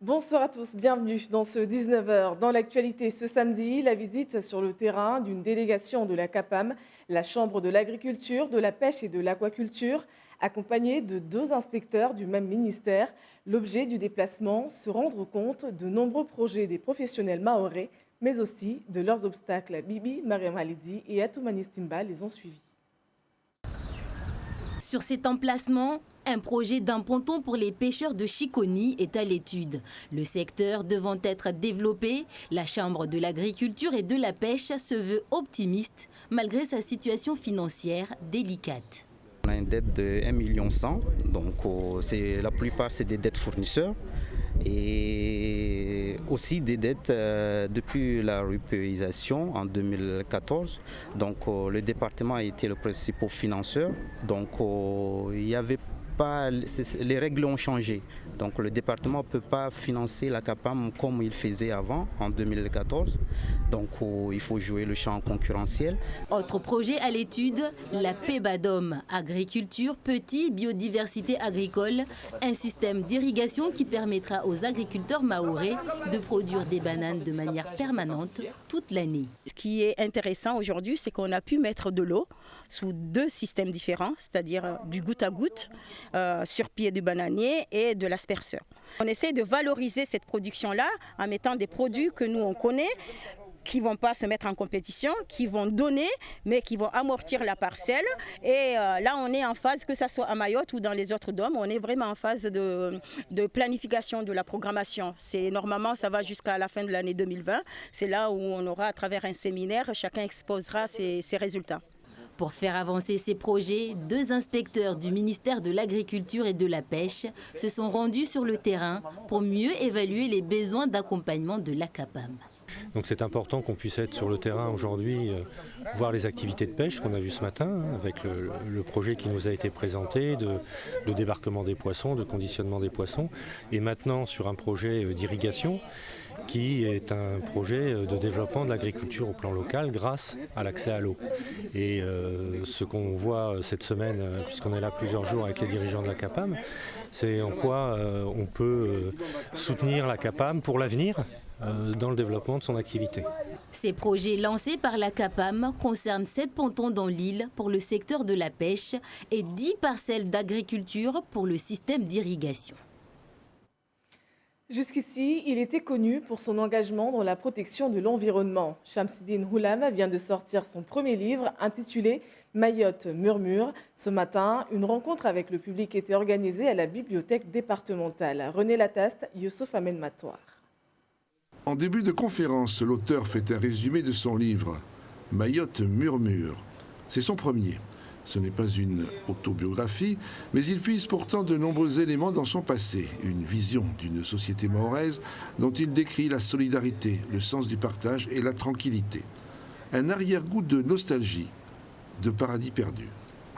Bonsoir à tous, bienvenue dans ce 19h. Dans l'actualité ce samedi, la visite sur le terrain d'une délégation de la CAPAM, la Chambre de l'agriculture, de la pêche et de l'aquaculture, accompagnée de 2 inspecteurs du même ministère. L'objet du déplacement, se rendre compte de nombreux projets des professionnels mahorais, mais aussi de leurs obstacles. Bibi, Mariam Halidi et Atoumani Stimba les ont suivis. Sur cet emplacement, un projet d'un ponton pour les pêcheurs de Chiconi est à l'étude. Le secteur devant être développé, la Chambre de l'agriculture et de la pêche se veut optimiste malgré sa situation financière délicate. On a une dette de 1,1 million, donc la plupart c'est des dettes fournisseurs et aussi des dettes depuis la rupéisation en 2014. Donc le département a été le principal financeur, donc il y avait pas, les règles ont changé. Donc le département ne peut pas financer la CAPAM comme il faisait avant, en 2014. Donc il faut jouer le champ concurrentiel. Autre projet à l'étude, la PEBADOM, agriculture, petite biodiversité agricole, un système d'irrigation qui permettra aux agriculteurs mahorais de produire des bananes de manière permanente toute l'année. Ce qui est intéressant aujourd'hui, c'est qu'on a pu mettre de l'eau sous 2 systèmes différents, c'est-à-dire du goutte à goutte sur pied du bananier et de l'asperceur. On essaie de valoriser cette production-là en mettant des produits que nous on connaît, qui ne vont pas se mettre en compétition, qui vont donner, mais qui vont amortir la parcelle. Et là, on est en phase, que ce soit à Mayotte ou dans les autres DOM, on est vraiment en phase de planification de la programmation. Normalement, ça va jusqu'à la fin de l'année 2020. C'est là où on aura, à travers un séminaire, chacun exposera ses résultats. Pour faire avancer ces projets, 2 inspecteurs du ministère de l'Agriculture et de la Pêche se sont rendus sur le terrain pour mieux évaluer les besoins d'accompagnement de la CAPAM. Donc c'est important qu'on puisse être sur le terrain aujourd'hui, voir les activités de pêche qu'on a vues ce matin, avec le projet qui nous a été présenté de débarquement des poissons, de conditionnement des poissons, et maintenant sur un projet d'irrigation qui est un projet de développement de l'agriculture au plan local grâce à l'accès à l'eau. Et ce qu'on voit cette semaine, puisqu'on est là plusieurs jours avec les dirigeants de la CAPAM, c'est en quoi on peut soutenir la CAPAM pour l'avenir dans le développement de son activité. Ces projets lancés par la CAPAM concernent 7 pontons dans l'île pour le secteur de la pêche et 10 parcelles d'agriculture pour le système d'irrigation. Jusqu'ici, il était connu pour son engagement dans la protection de l'environnement. Shamsidine Houlam vient de sortir son premier livre intitulé Mayotte murmure. Ce matin, une rencontre avec le public était organisée à la bibliothèque départementale. René Lataste, Youssouf Amen Matoir. En début de conférence, l'auteur fait un résumé de son livre Mayotte murmure. C'est son premier. Ce n'est pas une autobiographie, mais il puise pourtant de nombreux éléments dans son passé, une vision d'une société mahoraise dont il décrit la solidarité, le sens du partage et la tranquillité. Un arrière-goût de nostalgie, de paradis perdu.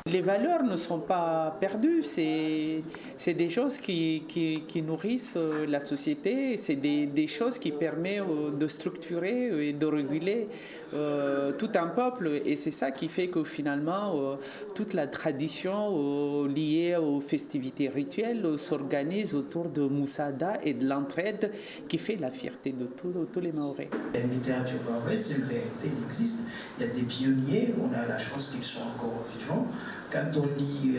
Les valeurs ne sont pas perdues, c'est des choses qui nourrissent la société, c'est des choses qui permettent de structurer et de réguler tout un peuple. Et c'est ça qui fait que finalement, toute la tradition liée aux festivités rituelles s'organise autour de Moussada et de l'entraide qui fait la fierté de tous les Mahorais. La littérature mahoraise, c'est une réalité, il existe. Il y a des pionniers, on a la chance qu'ils sont encore vivants. Quand on lit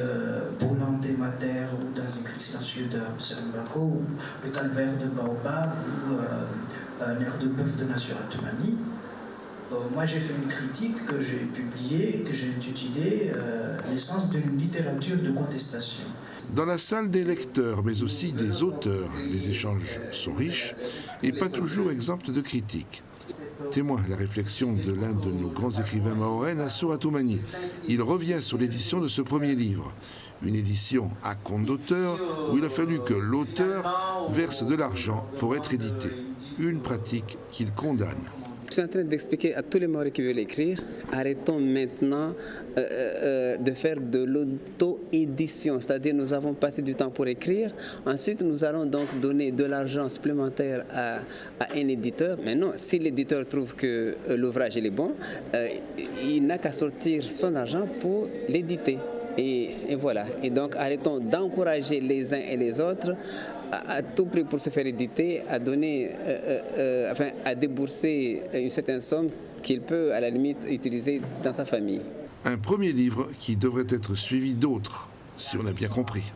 Bolande Mater ou Dans un cri silencieux d'Absalomako ou Le calvaire de Baobab ou Un air de bœuf de Nassur Atoumani, moi j'ai fait une critique que j'ai publiée, que j'ai intitulée L'essence d'une littérature de contestation. Dans la salle des lecteurs, mais aussi des auteurs, les échanges sont riches et pas toujours exempts de critiques. Témoin la réflexion de l'un de nos grands écrivains mahorais, Nassur Atoumani. Il revient sur l'édition de ce premier livre. Une édition à compte d'auteur où il a fallu que l'auteur verse de l'argent pour être édité. Une pratique qu'il condamne. Je suis en train d'expliquer à tous les Mahorais qui veulent écrire, arrêtons maintenant de faire de l'auto-édition. C'est-à-dire nous avons passé du temps pour écrire, ensuite nous allons donc donner de l'argent supplémentaire à un éditeur. Maintenant, si l'éditeur trouve que l'ouvrage est bon, il n'a qu'à sortir son argent pour l'éditer. Et voilà. Et donc arrêtons d'encourager les uns et les autres à tout prix pour se faire éditer, à donner, à débourser une certaine somme qu'il peut à la limite utiliser dans sa famille. Un premier livre qui devrait être suivi d'autres, si on a bien compris.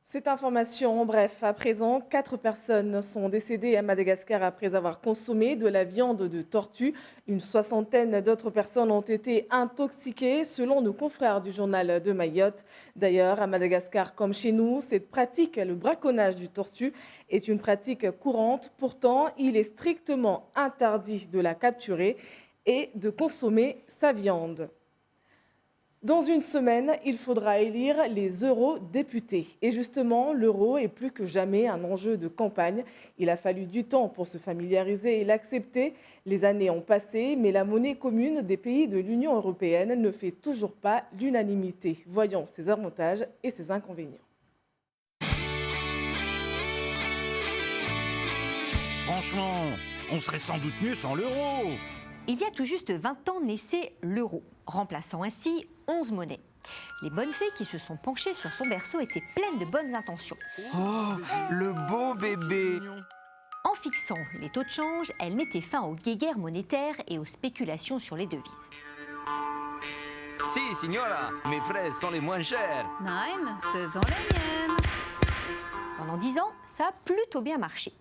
Cette information, en bref, à présent, 4 personnes sont décédées à Madagascar après avoir consommé de la viande de tortue. Une soixantaine d'autres personnes ont été intoxiquées, selon nos confrères du journal de Mayotte. D'ailleurs, à Madagascar comme chez nous, cette pratique, le braconnage du tortue, est une pratique courante. Pourtant, il est strictement interdit de la capturer et de consommer sa viande. Dans une semaine, il faudra élire les eurodéputés. Et justement, l'euro est plus que jamais un enjeu de campagne. Il a fallu du temps pour se familiariser et l'accepter. Les années ont passé, mais la monnaie commune des pays de l'Union européenne ne fait toujours pas l'unanimité. Voyons ses avantages et ses inconvénients. Franchement, on serait sans doute mieux sans l'euro. Il y a tout juste 20 ans naissait l'euro, remplaçant ainsi 11 monnaies. Les bonnes fées qui se sont penchées sur son berceau étaient pleines de bonnes intentions. Oh, le beau bébé! En fixant les taux de change, elle mettait fin aux guéguerres monétaires et aux spéculations sur les devises. Si, signora, mes fraises sont les moins chères. Nein, ce sont les miennes. Pendant 10 ans, ça a plutôt bien marché.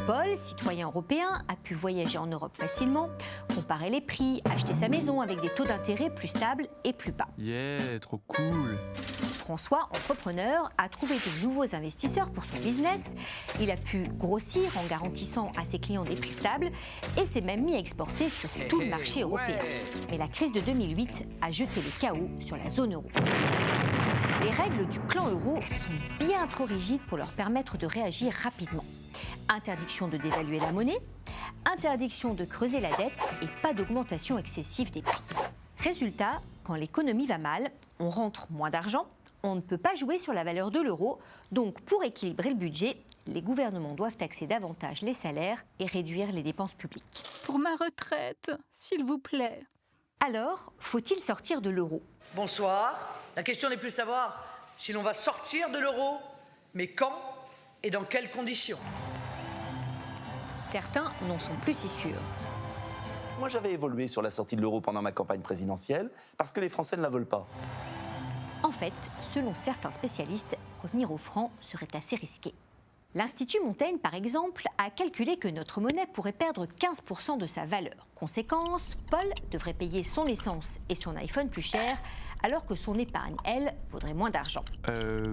Paul, citoyen européen, a pu voyager en Europe facilement, comparer les prix, acheter sa maison avec des taux d'intérêt plus stables et plus bas. Yeah, trop cool. François, entrepreneur, a trouvé de nouveaux investisseurs pour son business. Il a pu grossir en garantissant à ses clients des prix stables et s'est même mis à exporter sur tout le marché européen. Mais la crise de 2008 a jeté le chaos sur la zone euro. Les règles du clan euro sont bien trop rigides pour leur permettre de réagir rapidement. Interdiction de dévaluer la monnaie, interdiction de creuser la dette et pas d'augmentation excessive des prix. Résultat, quand l'économie va mal, on rentre moins d'argent, on ne peut pas jouer sur la valeur de l'euro, donc pour équilibrer le budget, les gouvernements doivent taxer davantage les salaires et réduire les dépenses publiques. Pour ma retraite, s'il vous plaît. Alors, faut-il sortir de l'euro ? Bonsoir. La question n'est plus de savoir si l'on va sortir de l'euro, mais quand et dans quelles conditions. Certains n'en sont plus si sûrs. Moi, j'avais évolué sur la sortie de l'euro pendant ma campagne présidentielle, parce que les Français ne la veulent pas. En fait, selon certains spécialistes, revenir au franc serait assez risqué. L'Institut Montaigne, par exemple, a calculé que notre monnaie pourrait perdre 15% de sa valeur. Conséquence, Paul devrait payer son essence et son iPhone plus cher, alors que son épargne, elle, vaudrait moins d'argent.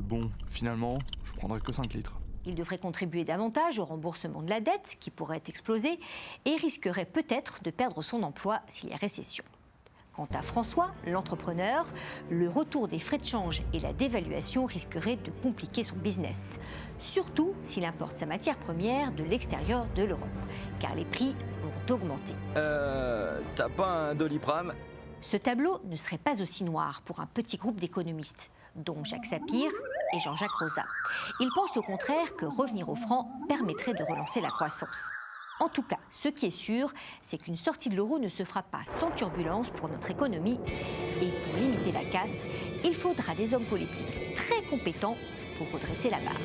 Bon, finalement, je prendrais que 5 litres. Il devrait contribuer davantage au remboursement de la dette, qui pourrait exploser, et risquerait peut-être de perdre son emploi s'il y a récession. Quant à François, l'entrepreneur, le retour des frais de change et la dévaluation risqueraient de compliquer son business. Surtout s'il importe sa matière première de l'extérieur de l'Europe, car les prix vont augmenter. T'as pas un Doliprane ? Ce tableau ne serait pas aussi noir pour un petit groupe d'économistes, dont Jacques Sapir et Jean-Jacques Rosa. Ils pensent au contraire que revenir au franc permettrait de relancer la croissance. En tout cas, ce qui est sûr, c'est qu'une sortie de l'euro ne se fera pas sans turbulence pour notre économie. Et pour limiter la casse, il faudra des hommes politiques très compétents pour redresser la barre.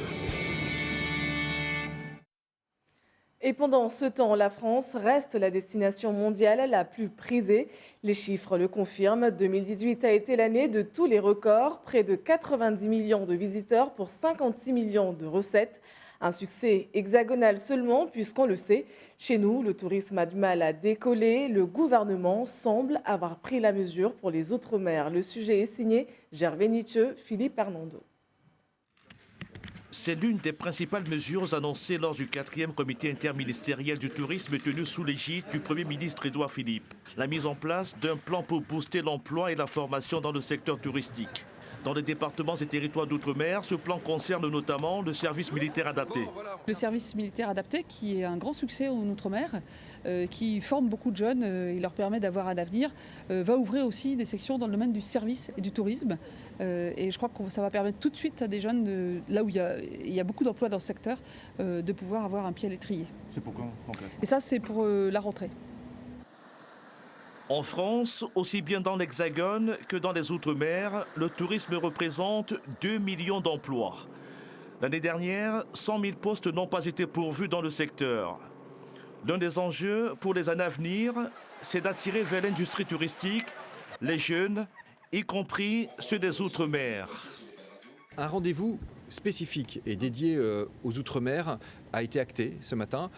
Et pendant ce temps, la France reste la destination mondiale la plus prisée. Les chiffres le confirment. 2018 a été l'année de tous les records. Près de 90 millions de visiteurs pour 56 millions de recettes. Un succès hexagonal seulement, puisqu'on le sait, chez nous, le tourisme a du mal à décoller. Le gouvernement semble avoir pris la mesure pour les Outre-mer. Le sujet est signé Gervais Nietzsche, Philippe Hernando. C'est l'une des principales mesures annoncées lors du 4e comité interministériel du tourisme tenu sous l'égide du Premier ministre Édouard Philippe. La mise en place d'un plan pour booster l'emploi et la formation dans le secteur touristique. Dans les départements et territoires d'outre-mer, ce plan concerne notamment le service militaire adapté. Le service militaire adapté qui est un grand succès en outre-mer, qui forme beaucoup de jeunes et leur permet d'avoir un avenir, va ouvrir aussi des sections dans le domaine du service et du tourisme. Et je crois que ça va permettre tout de suite à des jeunes, là où il y a beaucoup d'emplois dans ce secteur, de pouvoir avoir un pied à l'étrier. C'est pour quand ? Et ça, c'est pour la rentrée. En France, aussi bien dans l'Hexagone que dans les Outre-mer, le tourisme représente 2 millions d'emplois. L'année dernière, 100 000 postes n'ont pas été pourvus dans le secteur. L'un des enjeux pour les années à venir, c'est d'attirer vers l'industrie touristique les jeunes, y compris ceux des Outre-mer. Un rendez-vous spécifique et dédié aux Outre-mer a été acté ce matin.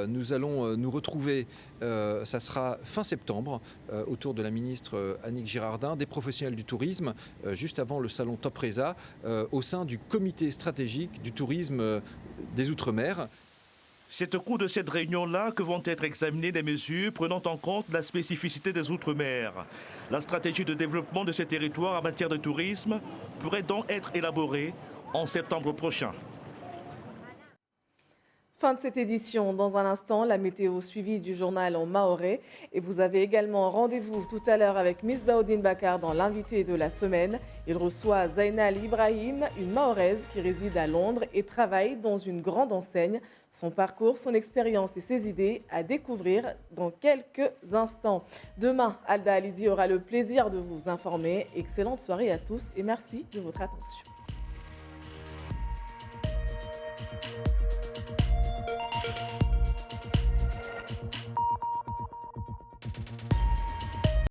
Nous allons nous retrouver, ça sera fin septembre, autour de la ministre Annick Girardin, des professionnels du tourisme, juste avant le salon Top Resa, au sein du comité stratégique du tourisme des Outre-mer. C'est au cours de cette réunion-là que vont être examinées les mesures prenant en compte la spécificité des Outre-mer. La stratégie de développement de ces territoires en matière de tourisme pourrait donc être élaborée en septembre prochain. Fin de cette édition. Dans un instant, la météo suivie du journal en mahorais. Et vous avez également rendez-vous tout à l'heure avec Miss Baoudine Bakar dans l'invité de la semaine. Il reçoit Zainal Ibrahim, une mahoraise qui réside à Londres et travaille dans une grande enseigne. Son parcours, son expérience et ses idées à découvrir dans quelques instants. Demain, Alda Halidi aura le plaisir de vous informer. Excellente soirée à tous et merci de votre attention.